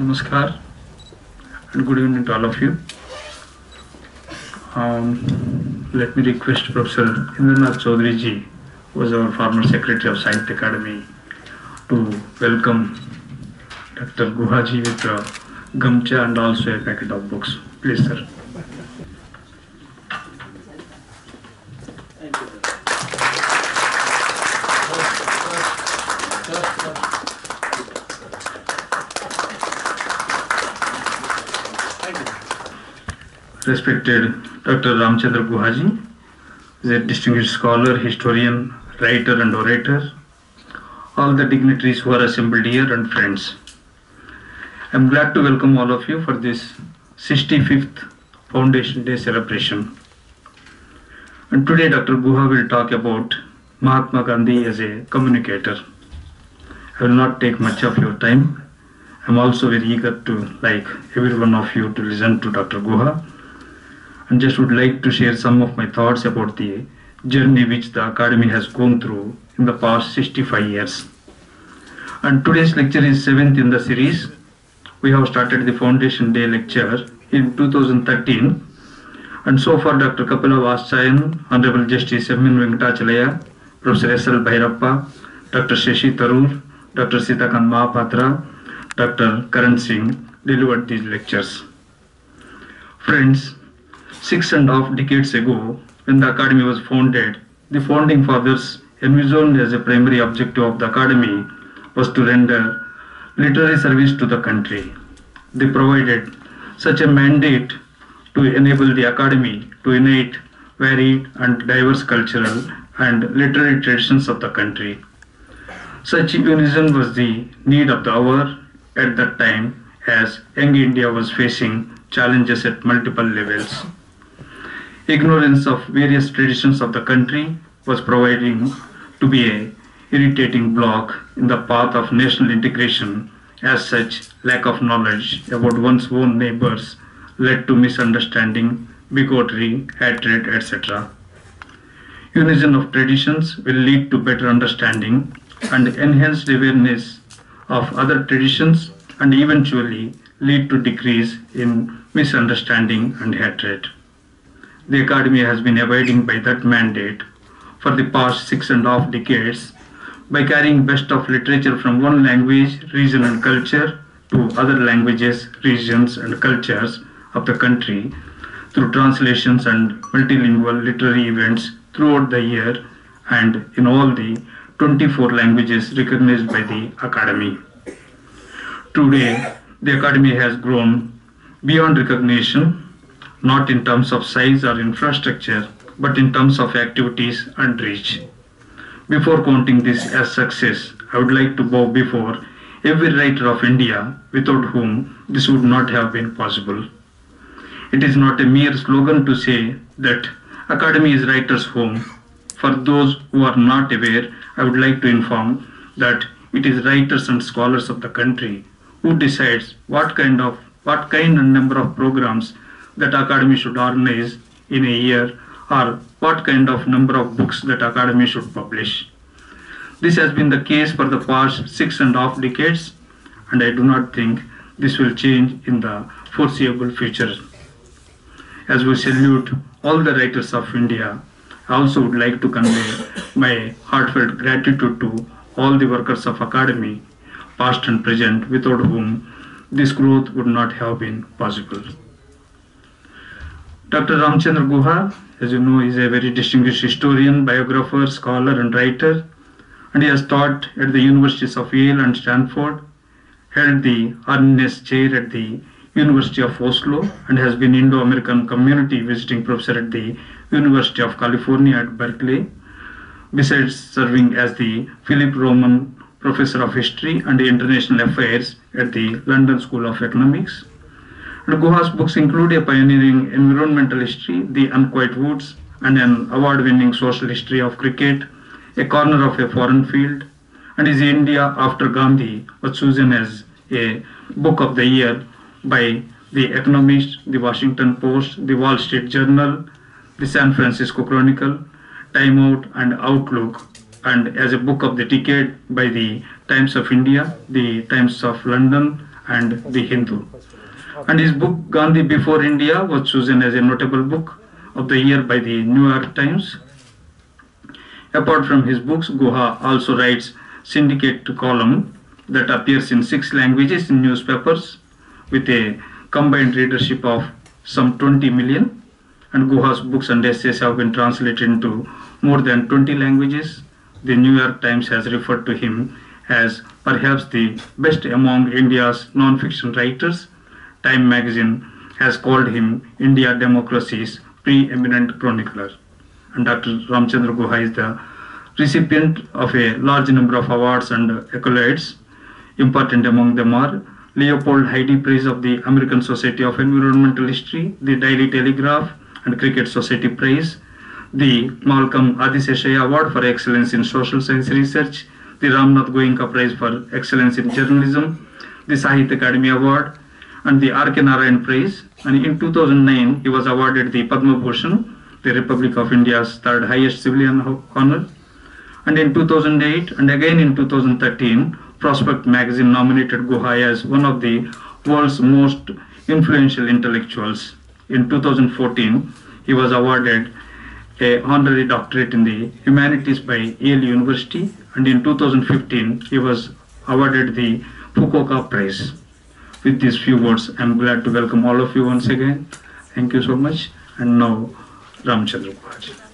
Namaskar and good evening to all of you. Let me request Professor Indranath Chaudhary ji, who was our former Secretary of Sahitya Academy, to welcome Dr. Guha ji with a gamcha and also a packet of books. Please, sir. Respected Dr. Ramachandra Guha ji is a distinguished scholar, historian, writer and orator. All the dignitaries who are assembled here and friends. I am glad to welcome all of you for this 65th Foundation Day celebration. And today Dr. Guha will talk about Mahatma Gandhi as a communicator. I will not take much of your time. I am also very eager to, like every one of you, to listen to Dr. Guha. And just would like to share some of my thoughts about the journey which the Academy has gone through in the past 65 years. And today's lecture is 7th in the series. We have started the Foundation Day lecture in 2013. And so far Dr. Kapila Vasayan, Honorable Justice Eminent Venkatachalaya, Professor S.L. Bhairappa, Dr. Shashi Tharoor, Dr. Sitakan Mahapatra, Dr. Karan Singh delivered these lectures. Friends, 6.5 decades ago, when the Academy was founded, the founding fathers envisioned as a primary objective of the Academy was to render literary service to the country. They provided such a mandate to enable the Academy to unite varied and diverse cultural and literary traditions of the country. Such unison was the need of the hour at that time, as young India was facing challenges at multiple levels. Ignorance of various traditions of the country was proving to be a irritating block in the path of national integration. As such, lack of knowledge about one's own neighbors led to misunderstanding, bigotry, hatred, etc. Unison of traditions will lead to better understanding and enhanced awareness of other traditions and eventually lead to decrease in misunderstanding and hatred. The Academy has been abiding by that mandate for the past 6.5 decades by carrying best of literature from one language, region and culture to other languages, regions and cultures of the country through translations and multilingual literary events throughout the year and in all the 24 languages recognized by the Academy. Today, the Academy has grown beyond recognition, not in terms of size or infrastructure, but in terms of activities and reach. Before counting this as success, I would like to bow before every writer of India without whom this would not have been possible. It is not a mere slogan to say that Academy is writers' home. For those who are not aware, I would like to inform that it is writers and scholars of the country who decides what kind and number of programs that Academy should organize in a year or what kind of number of books that Academy should publish. This has been the case for the past 6.5 decades and I do not think this will change in the foreseeable future. As we salute all the writers of India, I also would like to convey my heartfelt gratitude to all the workers of Academy, past and present, without whom this growth would not have been possible. Dr. Ramachandra Guha, as you know, is a very distinguished historian, biographer, scholar and writer, and he has taught at the Universities of Yale and Stanford, held the Arnes Chair at the University of Oslo, and has been Indo-American Community Visiting Professor at the University of California at Berkeley, besides serving as the Philip Roman Professor of History and International Affairs at the London School of Economics. And Guha's books include a pioneering environmental history, The Unquiet Woods, and an award-winning social history of cricket, A Corner of a Foreign Field, and his India After Gandhi was chosen as a Book of the Year by The Economist, The Washington Post, The Wall Street Journal, The San Francisco Chronicle, Time Out and Outlook, and as a Book of the Decade by the Times of India, the Times of London, and The Hindu. And his book Gandhi Before India was chosen as a notable book of the year by the New York Times. Apart from his books, Guha also writes syndicate column that appears in 6 languages in newspapers with a combined readership of some 20 million. And Guha's books and essays have been translated into more than 20 languages. The New York Times has referred to him as perhaps the best among India's non-fiction writers. Time magazine has called him India democracy's pre-eminent chronicler. And Dr. Ramachandra Guha is the recipient of a large number of awards and accolades. Important among them are Leopold Heidi Prize of the American Society of Environmental History, the Daily Telegraph and Cricket Society Prize, the Malcolm Adiseshay Award for Excellence in Social Science Research, the Ramnath Goenka Prize for Excellence in Journalism, the Sahitya Akademi Award, and the R.K. Narayan Prize. And in 2009, he was awarded the Padma Bhushan, the Republic of India's third highest civilian honor. And in 2008 and again in 2013, Prospect magazine nominated Guha as one of the world's most influential intellectuals. In 2014, he was awarded an honorary doctorate in the humanities by Yale University, and in 2015, he was awarded the Fukuoka Prize. With these few words, I am glad to welcome all of you once again. Thank you so much. And now, Ramachandra Guha.